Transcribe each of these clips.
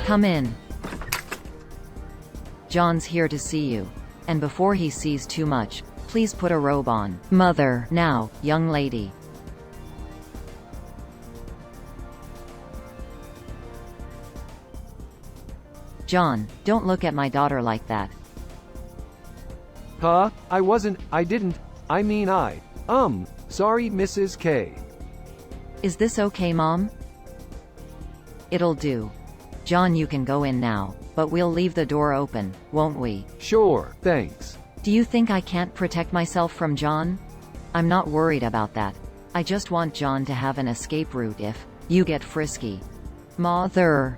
Come in. John's here to see you. And before he sees too much, please put a robe on. Mother. Now, young lady. John, don't look at my daughter like that. Huh? Sorry, Mrs. K. Is this okay, Mom? It'll do. John, you can go in now, but we'll leave the door open, won't we? Sure, thanks. Do you think I can't protect myself from John? I'm not worried about that. I just want John to have an escape route if you get frisky. Mother.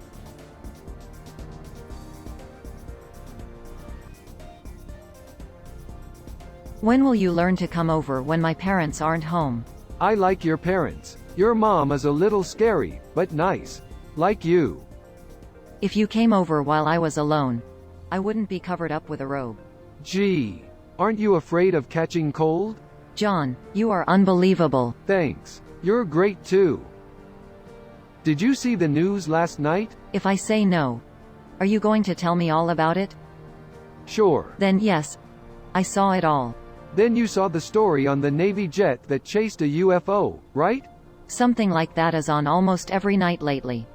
When will you learn to come over when my parents aren't home? I like your parents. Your mom is a little scary, but nice. Like you. If you came over while I was alone, I wouldn't be covered up with a robe. Gee, aren't you afraid of catching cold? John, you are unbelievable. Thanks. You're great too. Did you see the news last night? If I say no, are you going to tell me all about it? Sure. Then yes, I saw it all. Then you saw the story on the Navy jet that chased a UFO, right? Something like that is on almost every night lately.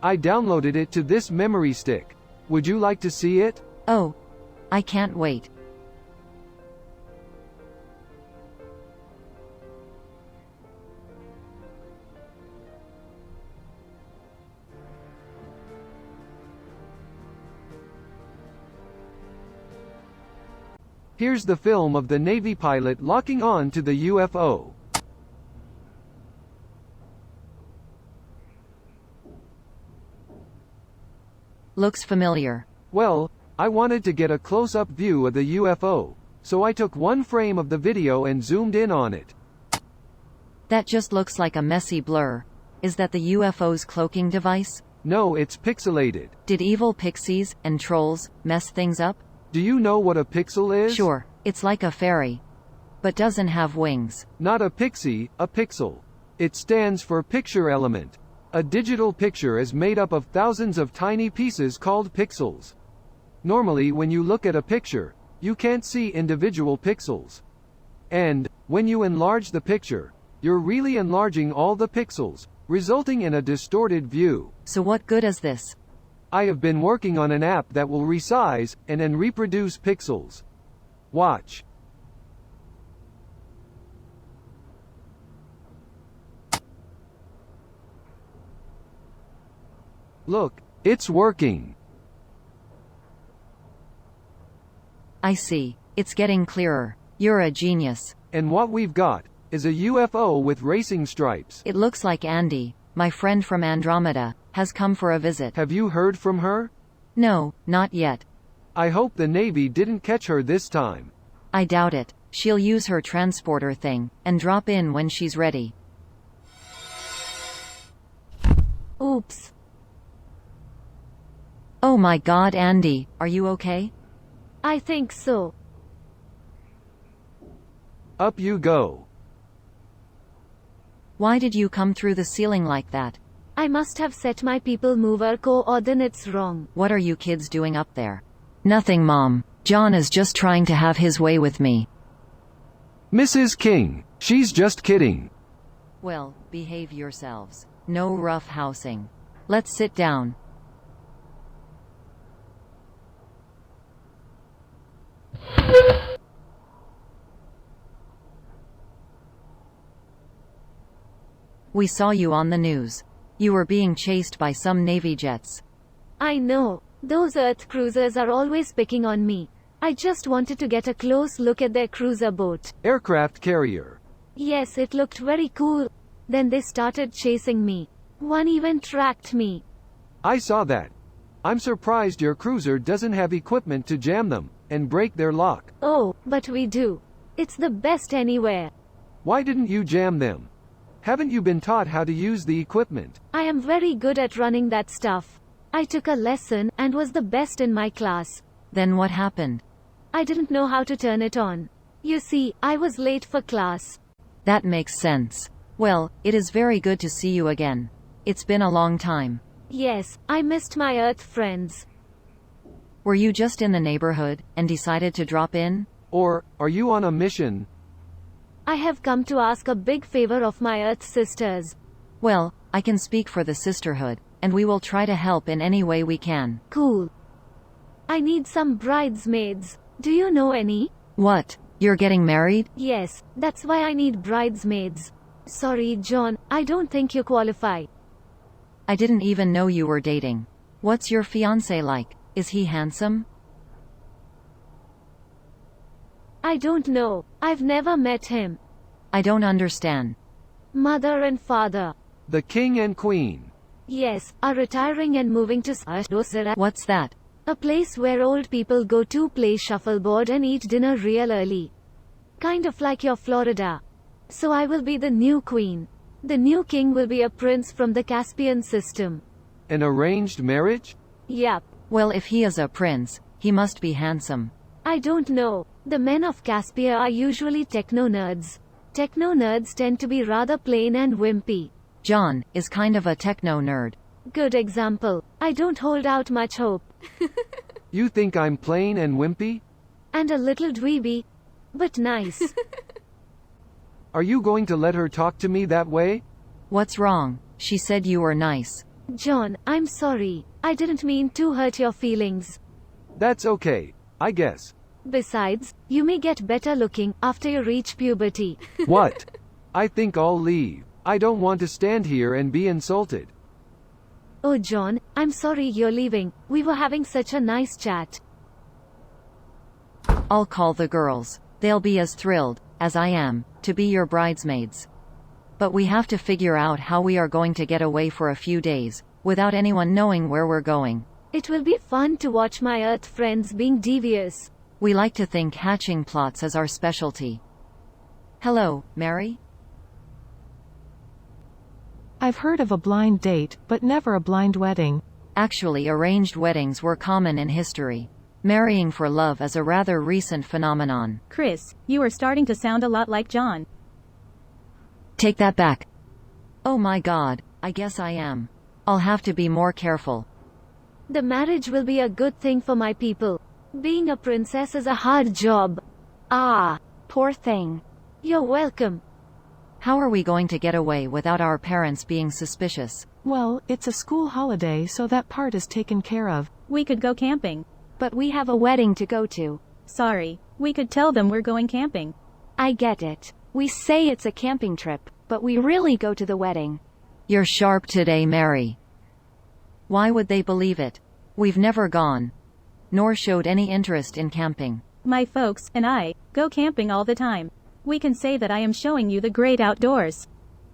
I downloaded it to this memory stick. Would you like to see it? Oh, I can't wait. Here's the film of the Navy pilot locking on to the UFO. Looks familiar. Well, I wanted to get a close-up view of the UFO, so I took one frame of the video and zoomed in on it. That just looks like a messy blur. Is that the UFO's cloaking device? No, it's pixelated. Did evil pixies and trolls mess things up? Do you know what a pixel is? Sure, it's like a fairy, but doesn't have wings. Not a pixie, a pixel. It stands for picture element. A digital picture is made up of thousands of tiny pieces called pixels. Normally when you look at a picture, you can't see individual pixels. And, when you enlarge the picture, you're really enlarging all the pixels, resulting in a distorted view. So what good is this? I have been working on an app that will resize and then reproduce pixels. Watch. Look, it's working. I see. It's getting clearer. You're a genius. And what we've got is a UFO with racing stripes. It looks like Andy, my friend from Andromeda, has come for a visit. Have you heard from her? No, not yet. I hope the Navy didn't catch her this time. I doubt it. She'll use her transporter thing and drop in when she's ready. Oops. Oh my God, Andy, are you okay? I think so. Up you go. Why did you come through the ceiling like that? I must have set my people mover coordinates wrong. What are you kids doing up there? Nothing, Mom. John is just trying to have his way with me. Mrs. King, she's just kidding. Well, behave yourselves. No rough housing. Let's sit down. We saw you on the news. You were being chased by some Navy jets. I know. Those Earth cruisers are always picking on me. I just wanted to get a close look at their cruiser boat. Aircraft carrier. Yes, it looked very cool. Then they started chasing me. One even tracked me. I saw that. I'm surprised your cruiser doesn't have equipment to jam them and break their lock. Oh, but we do. It's the best anywhere. Why didn't you jam them? Haven't you been taught how to use the equipment? I am very good at running that stuff. I took a lesson and was the best in my class. Then what happened? I didn't know how to turn it on. You see, I was late for class. That makes sense. Well, it is very good to see you again. It's been a long time. Yes, I missed my Earth friends. Were you just in the neighborhood, and decided to drop in? Or, are you on a mission? I have come to ask a big favor of my Earth sisters. Well, I can speak for the sisterhood, and we will try to help in any way we can. Cool. I need some bridesmaids. Do you know any? What? You're getting married? Yes, that's why I need bridesmaids. Sorry, John, I don't think you qualify. I didn't even know you were dating. What's your fiancé like? Is he handsome? I don't know. I've never met him. I don't understand. Mother and father. The king and queen. Yes, are retiring and moving to What's that? a place where old people go to play shuffleboard and eat dinner real early. Kind of like your Florida. So I will be the new queen. The new king will be a prince from the Caspian system. An arranged marriage? Yep. Well, if he is a prince, he must be handsome. I don't know. The men of Caspia are usually techno nerds. Techno nerds tend to be rather plain and wimpy. John is kind of a techno nerd. Good example. I don't hold out much hope. You think I'm plain and wimpy? And a little dweeby. But nice. Are you going to let her talk to me that way? What's wrong? She said you were nice. John, I'm sorry. I didn't mean to hurt your feelings. That's okay, I guess. Besides, you may get better looking after you reach puberty. What? I think I'll leave. I don't want to stand here and be insulted. Oh John, I'm sorry you're leaving. We were having such a nice chat. I'll call the girls. They'll be as thrilled as I am to be your bridesmaids. But we have to figure out how we are going to get away for a few days, without anyone knowing where we're going. It will be fun to watch my Earth friends being devious. We like to think hatching plots is our specialty. Hello, Mary? I've heard of a blind date, but never a blind wedding. Actually, arranged weddings were common in history. Marrying for love is a rather recent phenomenon. Chris, you are starting to sound a lot like John. Take that back. Oh my God, I guess I am. I'll have to be more careful. The marriage will be a good thing for my people. Being a princess is a hard job. Ah, poor thing. You're welcome. How are we going to get away without our parents being suspicious? Well, it's a school holiday, so that part is taken care of. We could go camping. But we have a wedding to go to. Sorry, we could tell them we're going camping. I get it. We say it's a camping trip, but we really go to the wedding. You're sharp today, Mary. Why would they believe it? We've never gone, nor showed any interest in camping. My folks and I go camping all the time. We can say that I am showing you the great outdoors.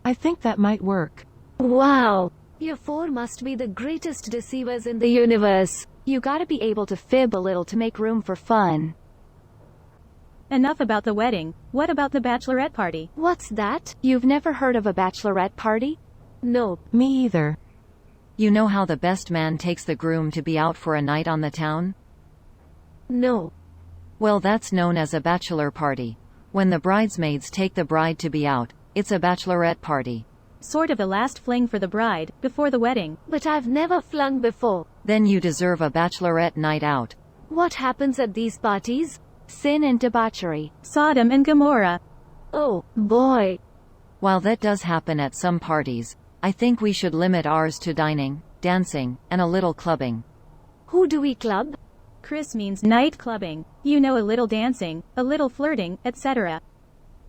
I think that might work. Wow. You four must be the greatest deceivers in the universe. You gotta be able to fib a little to make room for fun. Enough about the wedding. What about the bachelorette party? What's that? You've never heard of a bachelorette party? Nope. Me either. You know how the best man takes the groom to be out for a night on the town? No. Well, that's known as a bachelor party. When the bridesmaids take the bride to be out, it's a bachelorette party. Sort of a last fling for the bride, before the wedding. But I've never flung before. Then you deserve a bachelorette night out. What happens at these parties? Sin and debauchery. Sodom and Gomorrah. Oh, boy. While that does happen at some parties, I think we should limit ours to dining, dancing, and a little clubbing. Who do we club? Chris means night clubbing. You know, a little dancing, a little flirting, etc.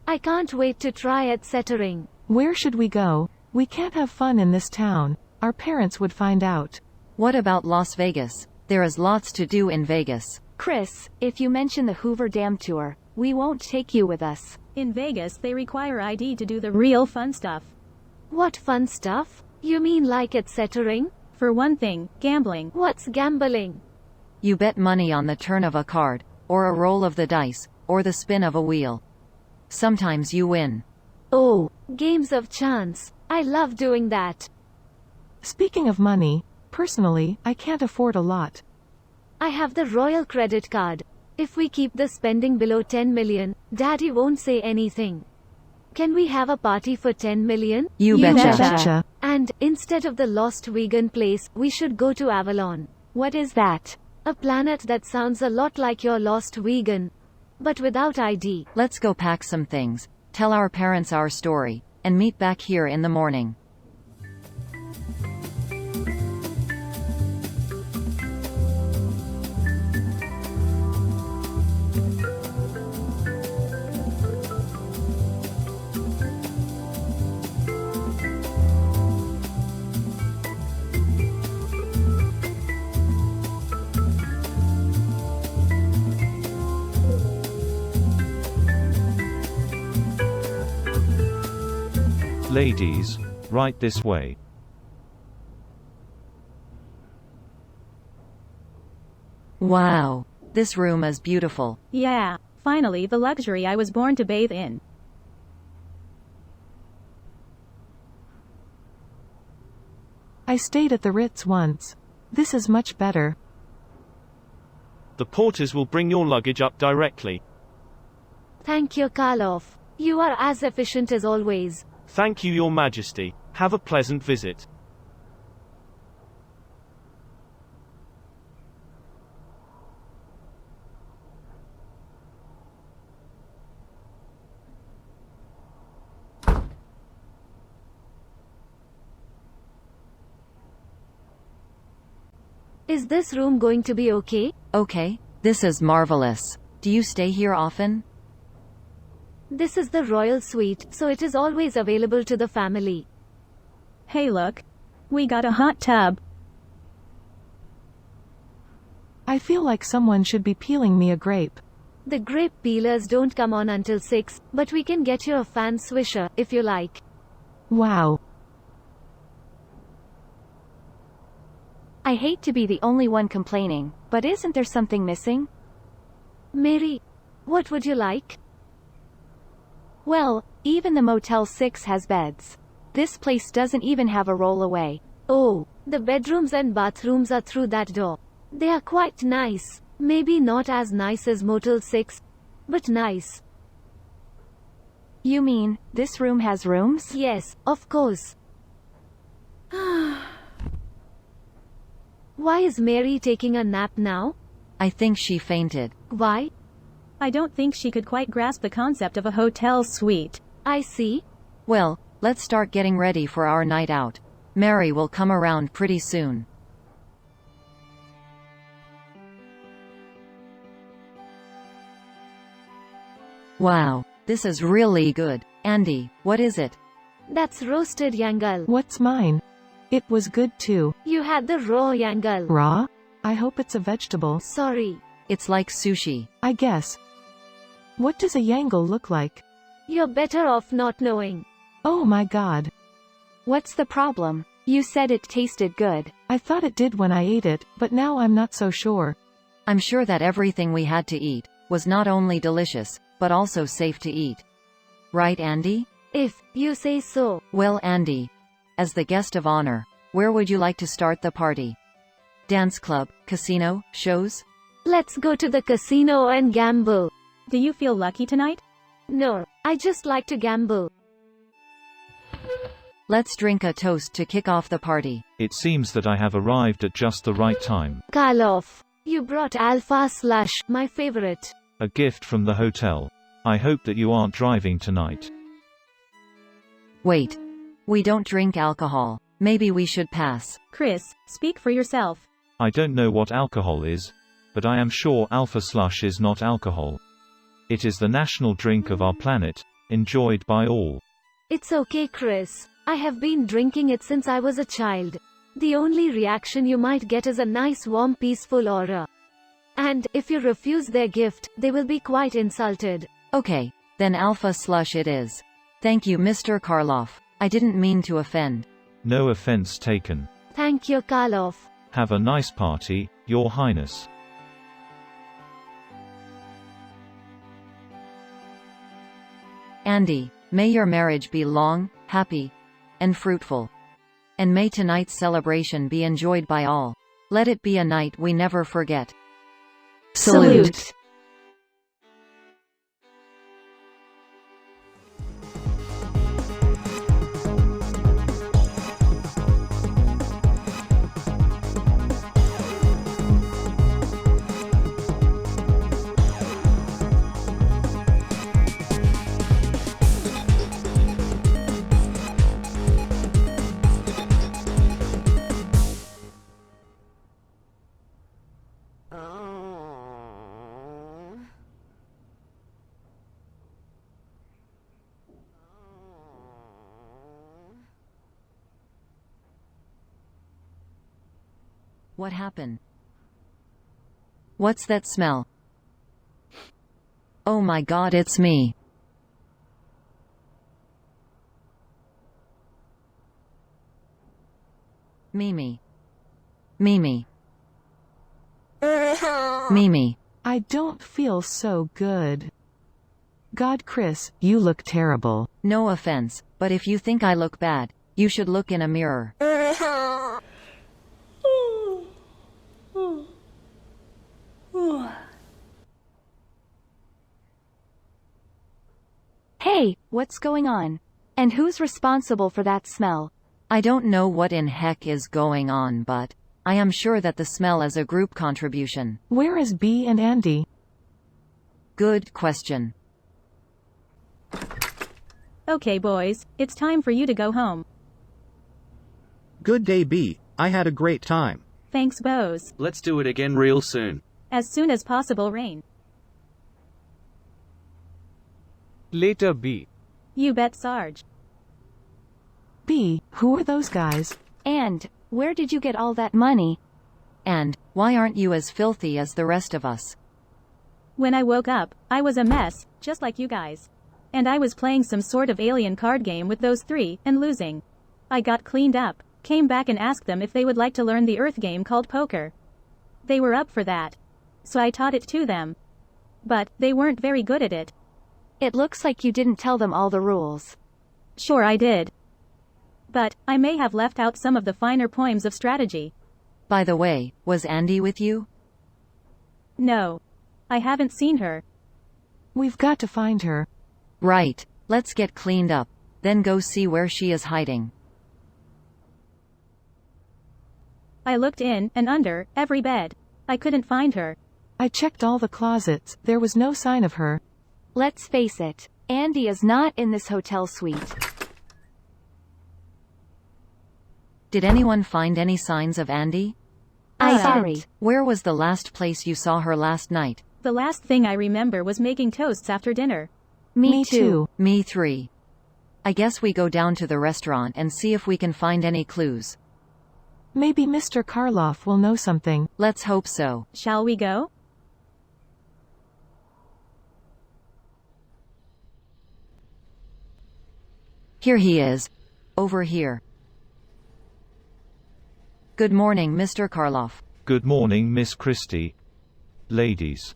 I can't wait to try etc. Where should we go? We can't have fun in this town. Our parents would find out. What about Las Vegas? There is lots to do in Vegas. Chris, if you mention the Hoover Dam tour, we won't take you with us. In Vegas, they require ID to do the real fun stuff. What fun stuff? You mean like etc.? For one thing, gambling. What's gambling? You bet money on the turn of a card, or a roll of the dice, or the spin of a wheel. Sometimes you win. Oh, games of chance. I love doing that. Speaking of money, personally, I can't afford a lot. I have the Royal Credit Card. If we keep the spending below 10 million, Daddy won't say anything. Can we have a party for 10 million? You You betcha. betcha. And, instead of the lost vegan place, we should go to Avalon. What is that? A planet that sounds a lot like your lost vegan. But without ID. Let's go pack some things, tell our parents our story, and meet back here in the morning. Ladies, right this way. Wow. This room is beautiful. Yeah, finally the luxury I was born to bathe in. I stayed at the Ritz once. This is much better. The porters will bring your luggage up directly. Thank you, Karloff. You are as efficient as always. Thank you, Your Majesty. Have a pleasant visit. Is this room going to be okay? Okay, this is marvelous. Do you stay here often? This is the royal suite, so it is always available to the family. Hey look. We got a hot tub. I feel like someone should be peeling me a grape. The grape peelers don't come on until 6, but we can get you a fan swisher, if you like. Wow. I hate to be the only one complaining, but isn't there something missing? Mary, what would you like? Well, even the Motel 6 has beds. This place doesn't even have a rollaway. Oh, the bedrooms and bathrooms are through that door. They are quite nice. Maybe not as nice as Motel 6, but nice. You mean, this room has rooms? Yes, of course. Why is Mary taking a nap now? I think she fainted. Why? I don't think she could quite grasp the concept of a hotel suite. I see. Well, let's start getting ready for our night out. Mary will come around pretty soon. Wow, this is really good. Andy, what is it? That's roasted yangal. What's mine? It was good too. You had the raw yangal. Raw? I hope it's a vegetable. Sorry. It's like sushi. I guess. What does a yangle look like? You're better off not knowing. Oh my god. What's the problem? You said it tasted good. I thought it did when I ate it, but now I'm not so sure. I'm sure that everything we had to eat was not only delicious, but also safe to eat. Right, Andy? If you say so. Well, Andy, as the guest of honor, where would you like to start the party? Dance club, casino, shows? Let's go to the casino and gamble. Do you feel lucky tonight? No, I just like to gamble. Let's drink a toast to kick off the party. It seems that I have arrived at just the right time. Karloff, you brought Alpha Slush, my favorite. A gift from the hotel. I hope that you aren't driving tonight. Wait. We don't drink alcohol. Maybe we should pass. Chris, speak for yourself. I don't know what alcohol is, but I am sure Alpha Slush is not alcohol. It is the national drink of our planet, enjoyed by all. It's okay, Chris. I have been drinking it since I was a child. The only reaction you might get is a nice warm peaceful aura. And, if you refuse their gift, they will be quite insulted. Okay, then Alpha Slush it is. Thank you, Mr. Karloff. I didn't mean to offend. No offense taken. Thank you, Karloff. Have a nice party, Your Highness. Andy, may your marriage be long, happy, and fruitful. And may tonight's celebration be enjoyed by all. Let it be a night we never forget. Salute. What happened? What's that smell? Oh my God, it's me. Mimi. Mimi. Mimi. I don't feel so good. God, Chris, you look terrible. No offense, but if you think I look bad, you should look in a mirror. Hey, what's going on? And who's responsible for that smell? I don't know what in heck is going on, but I am sure that the smell is a group contribution. Where is Bea and Andy? Good question. Okay, boys, it's time for you to go home. Good day, B. I had a great time. Thanks, Bose. Let's do it again real soon. As soon as possible, Rain. Later, B. You bet, Sarge. Bea, who are those guys? And where did you get all that money? And why aren't you as filthy as the rest of us? When I woke up, I was a mess, just like you guys. And I was playing some sort of alien card game with those three, and losing. I got cleaned up, came back and asked them if they would like to learn the Earth game called poker. They were up for that. So I taught it to them. But they weren't very good at it. It looks like you didn't tell them all the rules. Sure, I did. But I may have left out some of the finer poems of strategy. By the way, was Andy with you? No. I haven't seen her. We've got to find her. Right. Let's get cleaned up, then go see where she is hiding. I looked in and under every bed. I couldn't find her. I checked all the closets. There was no sign of her. Let's face it, Andy is not in this hotel suite. Did anyone find any signs of Andy? Sorry. Where was the last place you saw her last night? The last thing I remember was making toasts after dinner. Me too. Me three. I guess we go down to the restaurant and see if we can find any clues. Maybe Mr. Karloff will know something. Let's hope so. Shall we go? Here he is. Over here. Good morning, Mr. Karloff. Good morning, Miss Kristi. Ladies.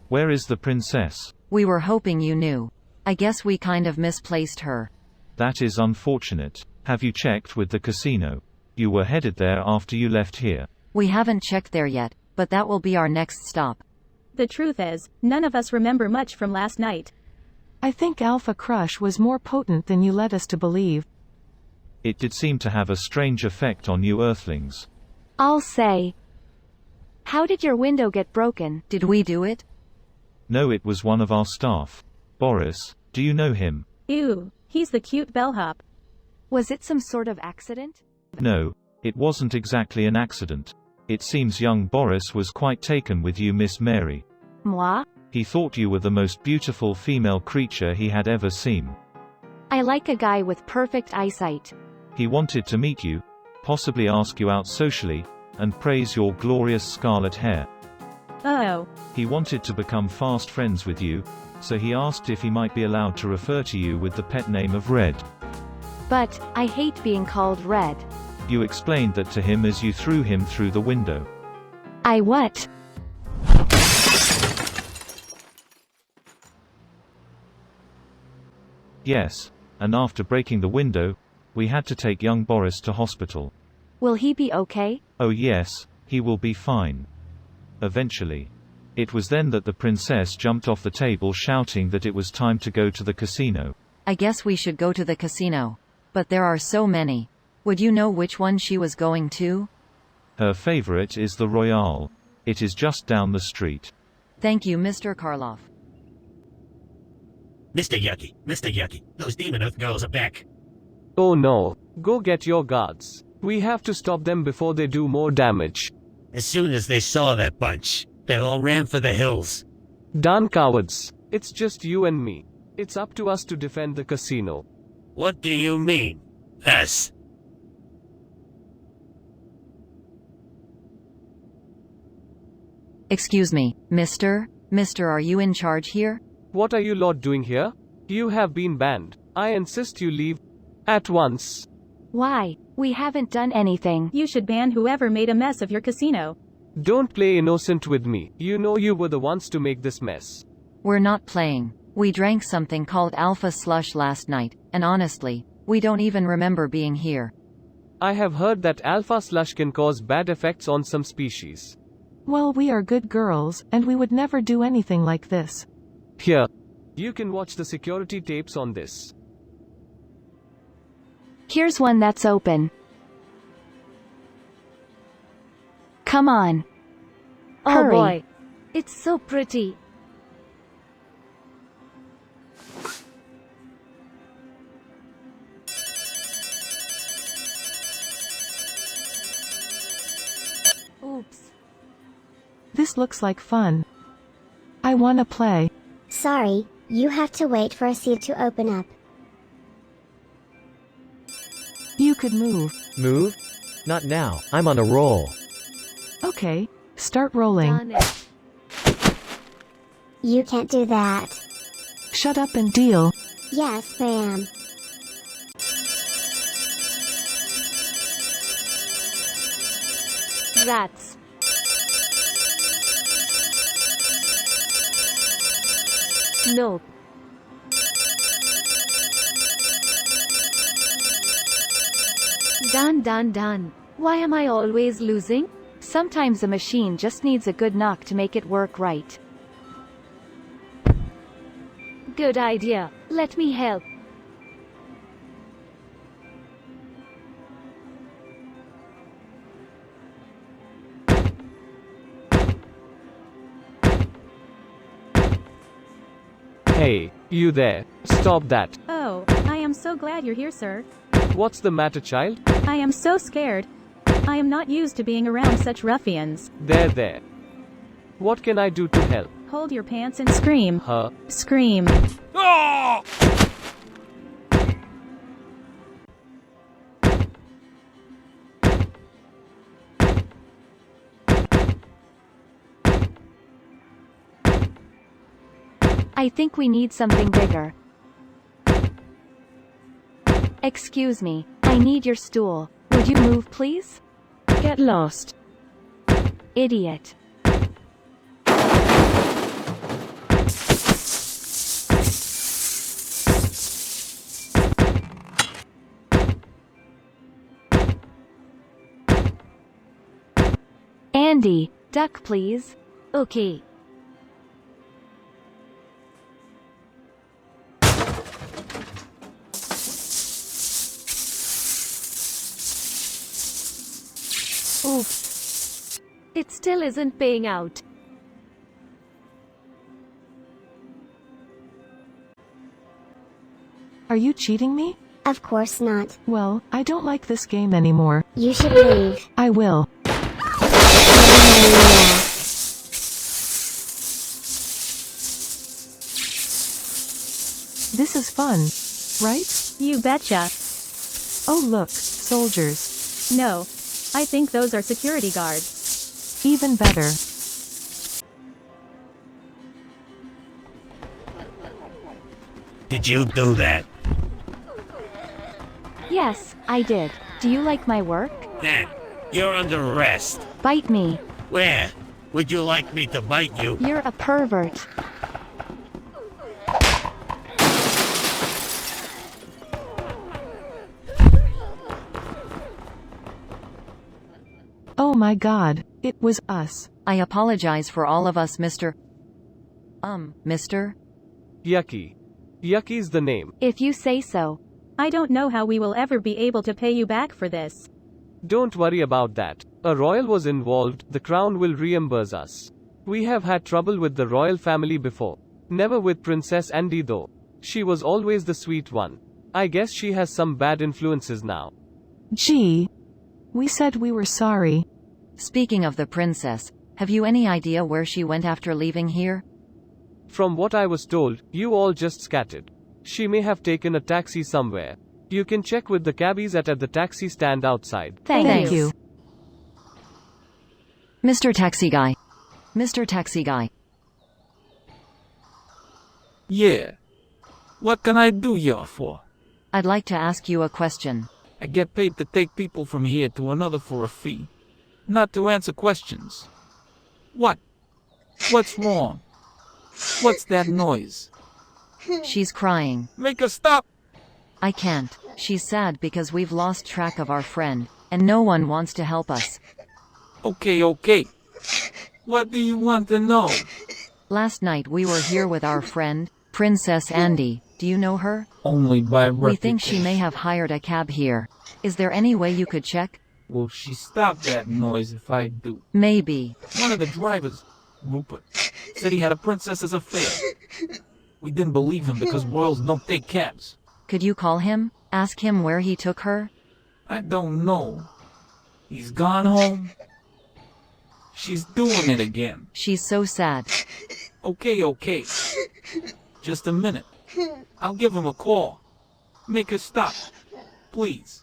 Where is the princess? We were hoping you knew. I guess we kind of misplaced her. That is unfortunate. Have you checked with the casino? You were headed there after you left here. We haven't checked there yet, but that will be our next stop. The truth is, none of us remember much from last night. I think Alpha Crush was more potent than you led us to believe. It did seem to have a strange effect on you Earthlings. I'll say. How did your window get broken? Did we do it? No, it was one of our staff. Boris, do you know him? Ew, he's the cute bellhop. Was it some sort of accident? No, it wasn't exactly an accident. It seems young Boris was quite taken with you, Miss Mary. Moi? He thought you were the most beautiful female creature he had ever seen. I like a guy with perfect eyesight. He wanted to meet you, possibly ask you out socially, and praise your glorious scarlet hair. Uh-oh. He wanted to become fast friends with you, so he asked if he might be allowed to refer to you with the pet name of Red. But I hate being called Red. You explained that to him as you threw him through the window. I what? Yes, and after breaking the window, we had to take young Boris to hospital. Will he be okay? Oh yes, he will be fine. Eventually. It was then that the princess jumped off the table shouting that it was time to go to the casino. I guess we should go to the casino. But there are so many. Would you know which one she was going to? Her favorite is the Royale. It is just down the street. Thank you, Mr. Karloff. Mr. Yucky, those Demon Earth girls are back. Oh no. Go get your guards. We have to stop them before they do more damage. As soon as they saw that bunch, they all ran for the hills. Darn cowards. It's just you and me. It's up to us to defend the casino. What do you mean, us? Excuse me, Mister? Mister, are you in charge here? What are you lot doing here? You have been banned. I insist you leave. At once. Why? We haven't done anything. You should ban whoever made a mess of your casino. Don't play innocent with me. You know you were the ones to make this mess. We're not playing. We drank something called Alpha Slush last night, and honestly, we don't even remember being here. I have heard that Alpha Slush can cause bad effects on some species. Well, we are good girls, and we would never do anything like this. Here. You can watch the security tapes on this. Here's one that's open. Come on. Oh Hurry. boy. It's so pretty. Oops. This looks like fun. I wanna play. Sorry, you have to wait for a seat to open up. You could move. Move? Not now, I'm on a roll. Okay, start rolling. Darn it. You can't do that. Shut up and deal. Yes, ma'am. Rats. Nope. Done. Why am I always losing? Sometimes a machine just needs a good knock to make it work right. Good idea. Let me help. Hey, you there. Stop that. Oh, I am so glad you're here, sir. What's the matter, child? I am so scared. I am not used to being around such ruffians. There. What can I do to help? Hold your pants and scream. Huh? Scream. I think we need something bigger. Excuse me, I need your stool. Would you move, please? Get lost. Idiot. Andy, duck please. Okay. Oops. It still isn't paying out. Are you cheating me? Of course not. Well, I don't like this game anymore. You should leave. I will. This is fun, right? You betcha. Oh look, soldiers. No. I think those are security guards. Even better. Did you do that? Yes, I did. Do you like my work? Then, you're under arrest. Bite me. Where? Would you like me to bite you? You're a pervert. Oh my god, it was us. I apologize for all of us, Mr. Mister? Yucky. Yucky's the name. If you say so. I don't know how we will ever be able to pay you back for this. Don't worry about that. A royal was involved, the crown will reimburse us. We have had trouble with the royal family before. Never with Princess Andy though. She was always the sweet one. I guess she has some bad influences now. Gee. We said we were sorry. Speaking of the princess, have you any idea where she went after leaving here? From what I was told, you all just scattered. She may have taken a taxi somewhere. You can check with the cabbies at the taxi stand outside. Thank you. Mr. Taxi Guy. Mr. Taxi Guy. Yeah. What can I do here for? I'd like to ask you a question. I get paid to take people from here to another for a fee, not to answer questions. What? What's wrong? What's that noise? She's crying. Make her stop! I can't. She's sad because we've lost track of our friend, and no one wants to help us. Okay. What do you want to know? Last night we were here with our friend, Princess Andy. Do you know her? Only by reputation. We think she may have hired a cab here. Is there any way you could check? Will she stop that noise if I do? Maybe. One of the drivers, Rupert, said he had a princess's affair. We didn't believe him because royals don't take cabs. Could you call him? Ask him where he took her? I don't know. He's gone home. She's doing it again. She's so sad. Okay. Just a minute. I'll give him a call. Make her stop. Please.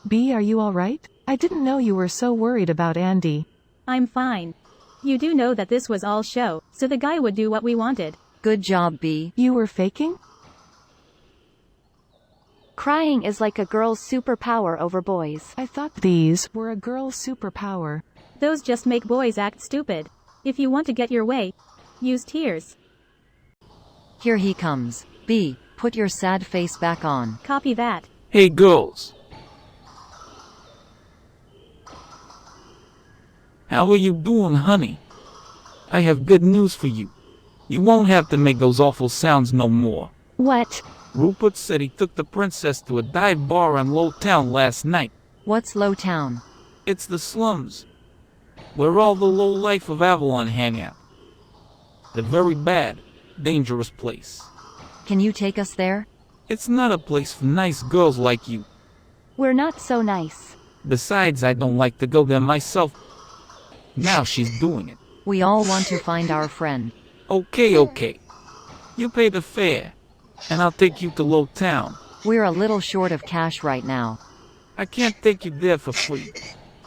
B, are you alright? I didn't know you were so worried about Andy. I'm fine. You do know that this was all show, so the guy would do what we wanted. Good job, B. You were faking? Crying is like a girl's superpower over boys. I thought these were a girl's superpower. Those just make boys act stupid. If you want to get your way, use tears. Here he comes. B, put your sad face back on. Copy that. Hey, girls. How are you doing, honey? I have good news for you. You won't have to make those awful sounds no more. What? Rupert said he took the princess to a dive bar in Lowtown last night. What's Lowtown? It's the slums, where all the low life of Avalon hang out. The very bad, dangerous place. Can you take us there? It's not a place for nice girls like you. We're not so nice. Besides, I don't like to go there myself. Now she's doing it. We all want to find our friend. Okay. You pay the fare, and I'll take you to Lowtown. We're a little short of cash right now. I can't take you there for free.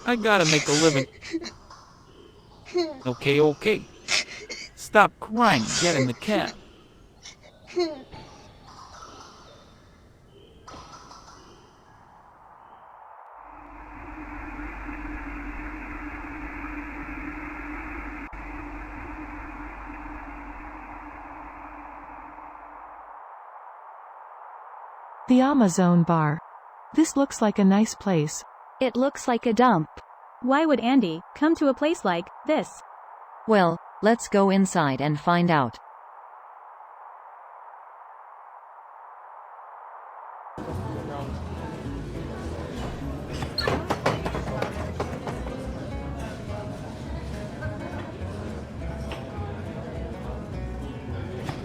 I gotta make a living. Okay. Stop crying, get in the cab. The Amazon bar. This looks like a nice place. It looks like a dump. Why would Andy come to a place like this? Well, let's go inside and find out.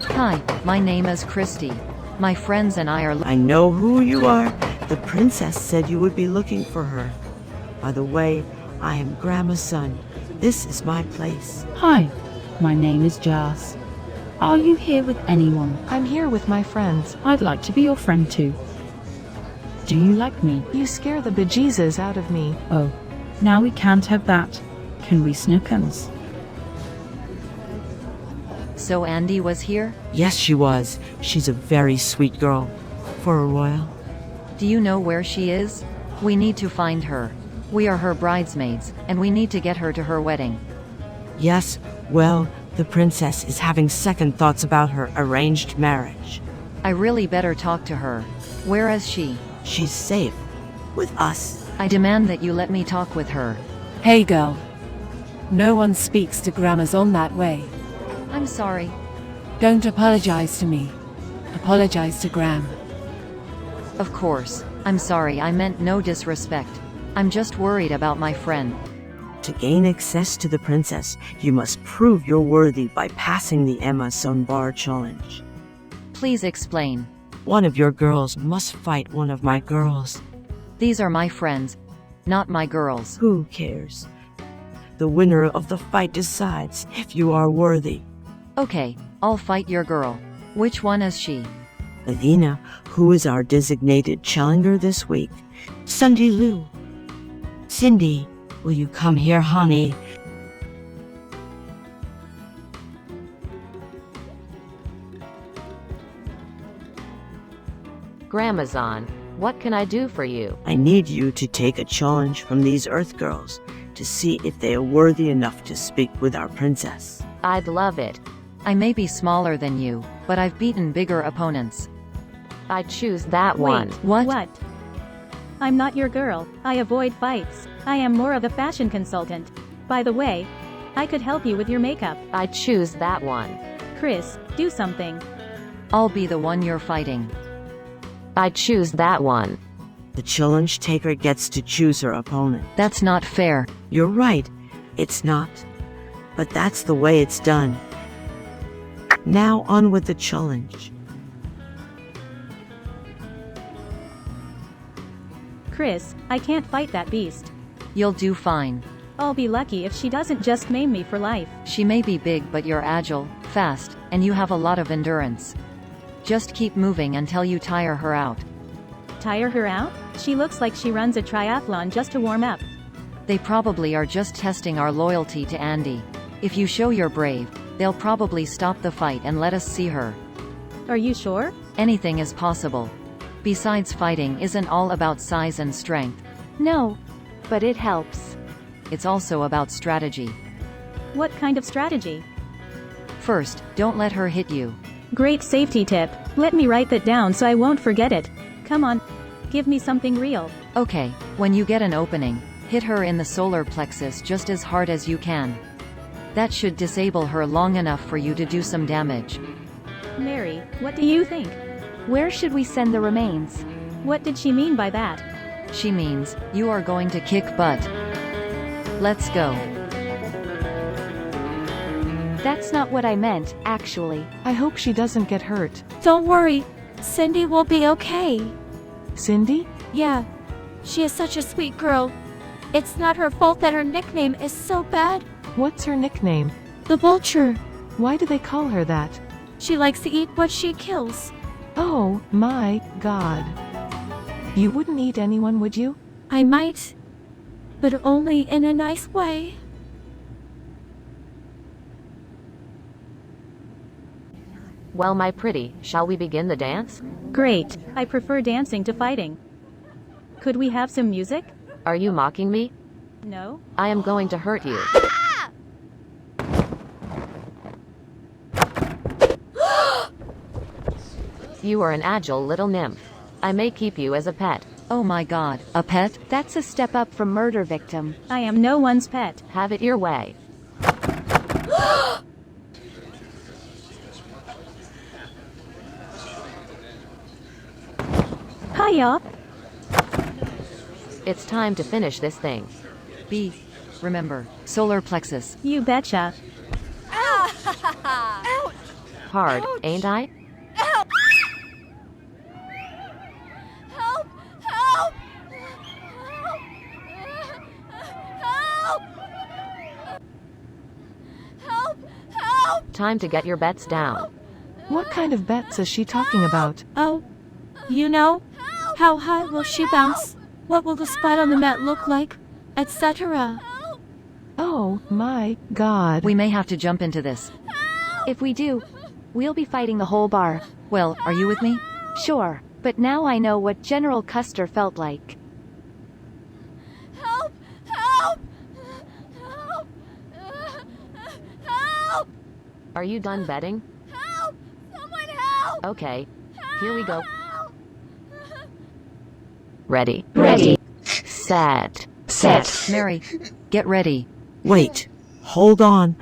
Hi, my name is Kristi. My friends and I are... I know who you are. The princess said you would be looking for her. By the way, I am Grandma's son. This is my place. Hi, my name is Jas. Are you here with anyone? I'm here with my friends. I'd like to be your friend too. Do you like me? You scare the bejesus out of me. Oh, now we can't have that. Can we snookums? So Andy was here? Yes, she was. She's a very sweet girl. For a royal. Do you know where she is? We need to find her. We are her bridesmaids, and we need to get her to her wedding. Yes, well, the princess is having second thoughts about her arranged marriage. I really better talk to her. Where is she? She's safe. With us. I demand that you let me talk with her. Hey girl. No one speaks to Gramazon that way. I'm sorry. Don't apologize to me. Apologize to Gram. Of course. I'm sorry, I meant no disrespect. I'm just worried about my friend. To gain access to the princess, you must prove you're worthy by passing the Amazon Bar Challenge. Please explain. One of your girls must fight one of my girls. These are my friends, not my girls. Who cares? The winner of the fight decides if you are worthy. Okay, I'll fight your girl. Which one is she? Athena, who is our designated challenger this week. Cindy Lou. Cindy. Will you come here, honey? Gramazon, what can I do for you? I need you to take a challenge from these Earth girls to see if they are worthy enough to speak with our princess. I'd love it. I may be smaller than you, but I've beaten bigger opponents. I choose that one. What? I'm not your girl. I avoid fights. I am more of a fashion consultant. By the way, I could help you with your makeup. I choose that one. Chris, do something. I'll be the one you're fighting. I choose that one. The challenge taker gets to choose her opponent. That's not fair. You're right. It's not. But that's the way it's done. Now on with the challenge. Chris, I can't fight that beast. You'll do fine. I'll be lucky if she doesn't just maim me for life. She may be big, but you're agile, fast, and you have a lot of endurance. Just keep moving until you tire her out. Tire her out? She looks like she runs a triathlon just to warm up. They probably are just testing our loyalty to Andy. If you show you're brave, they'll probably stop the fight and let us see her. Are you sure? Anything is possible. Besides, fighting isn't all about size and strength. No, but it helps. It's also about strategy. What kind of strategy? First, don't let her hit you. Great safety tip. Let me write that down so I won't forget it. Come on. Give me something real. Okay, when you get an opening, hit her in the solar plexus just as hard as you can. That should disable her long enough for you to do some damage. Mary, what do you think? Where should we send the remains? What did she mean by that? She means, you are going to kick butt. Let's go. That's not what I meant, actually. I hope she doesn't get hurt. Don't worry. Cindy will be okay. Cindy? Yeah. She is such a sweet girl. It's not her fault that her nickname is so bad. What's her nickname? The Vulture. Why do they call her that? She likes to eat what she kills. Oh, my God. You wouldn't eat anyone, would you? I might. But only in a nice way. Well, my pretty, shall we begin the dance? Great. I prefer dancing to fighting. Could we have some music? Are you mocking me? No. I am going to hurt you. You are an agile little nymph. I may keep you as a pet. Oh my God, a pet? That's a step up from murder victim. I am no one's pet. Have it your way. Hiya! It's time to finish this thing. B. Remember, solar plexus. You betcha. Ouch! Hard, ain't I? Help! Help! Help! Help! Help! Time to get your bets down. What kind of bets is she talking about? Oh, you know? How high will she bounce? What will the spot on the mat look like? Etc. Oh, my God. We may have to jump into this. If we do, we'll be fighting the whole bar. Well, are you with me? Sure, but now I know what General Custer felt like. Help! Help! Help! Help! Are you done betting? Help! Someone help! Okay, here we go. Ready. Ready. Set. Set. Mary, get ready. Wait. Hold on.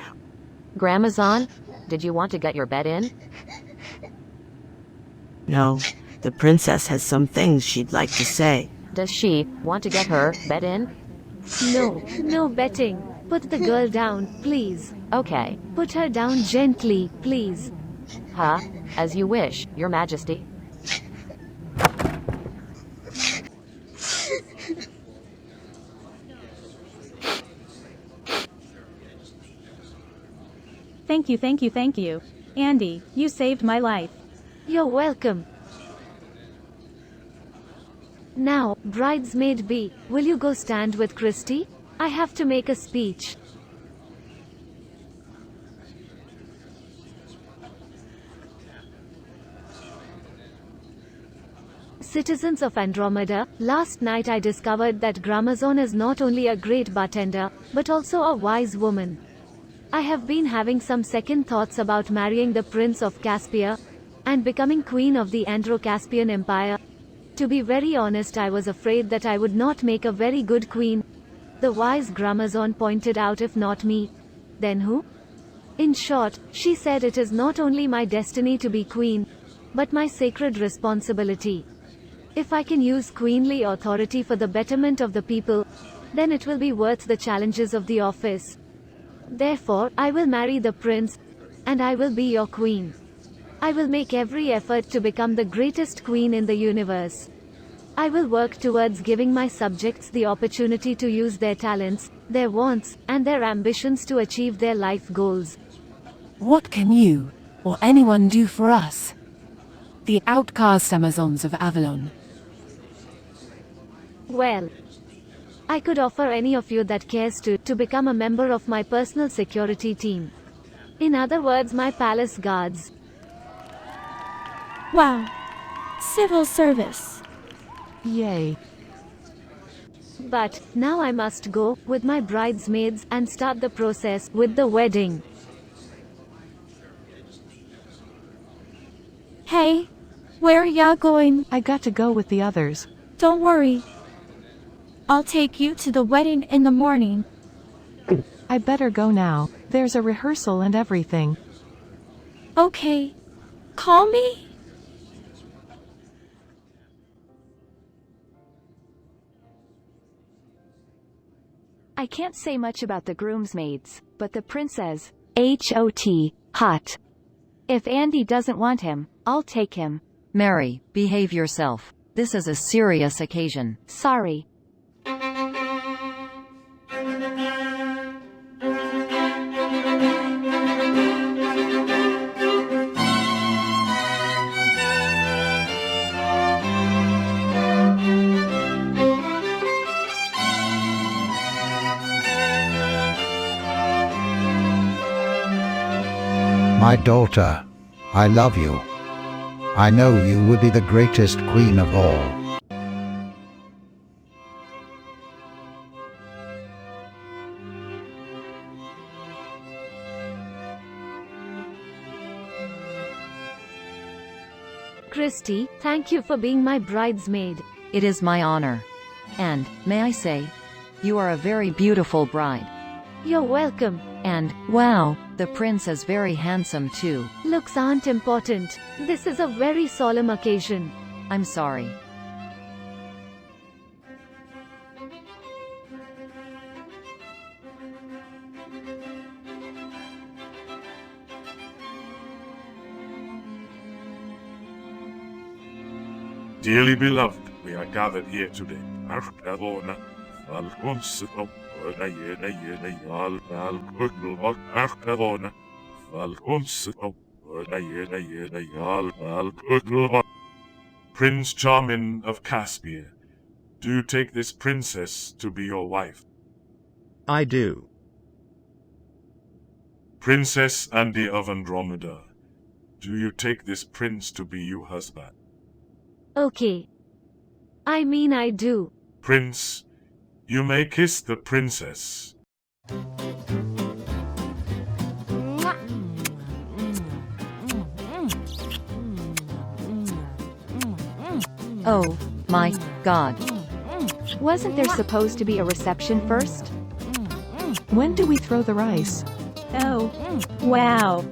Gramazon, did you want to get your bet in? No. The princess has some things she'd like to say. Does she want to get her bet in? No, no betting. Put the girl down, please. Okay. Put her down gently, please. Huh? As you wish, Your Majesty. Thank you, thank you, thank you. Andy, you saved my life. You're welcome. Now, bridesmaid B, will you go stand with Kristi? I have to make a speech. Citizens of Andromeda, last night I discovered that Gramazon is not only a great bartender, but also a wise woman. I have been having some second thoughts about marrying the Prince of Caspia, and becoming queen of the Andro-Caspian Empire. To be very honest, I was afraid that I would not make a very good queen. The wise Gramazon pointed out, if not me, then who? In short, she said it is not only my destiny to be queen, but my sacred responsibility. If I can use queenly authority for the betterment of the people, then it will be worth the challenges of the office. Therefore, I will marry the prince, and I will be your queen. I will make every effort to become the greatest queen in the universe. I will work towards giving my subjects the opportunity to use their talents, their wants, and their ambitions to achieve their life goals. What can you, or anyone do for us? The outcast Amazons of Avalon. Well, I could offer any of you that cares to become a member of my personal security team. In other words, my palace guards. Wow. Civil service. Yay. But, now I must go, with my bridesmaids, and start the process, with the wedding. Hey, where are ya going? I got to go with the others. Don't worry. I'll take you to the wedding in the morning. I better go now. There's a rehearsal and everything. Okay. Call me? I can't say much about the groomsmaids, but the princess, H.O.T., hot. If Andy doesn't want him, I'll take him. Mary, behave yourself. This is a serious occasion. Sorry. My daughter, I love you. I know you will be the greatest queen of all. Kristi, thank you for being my bridesmaid. It is my honor. And, may I say, you are a very beautiful bride. You're welcome. And, wow, the prince is very handsome too. Looks aren't important. This is a very solemn occasion. I'm sorry. Dearly beloved, we are gathered here today. Prince Charming of Caspia, do take this princess to be your wife. I do. Princess Andy of Andromeda, do you take this prince to be your husband? Okay. I mean I do. Prince, you may kiss the princess. Oh, my God. Wasn't there supposed to be a reception first? When do we throw the rice? Oh, wow.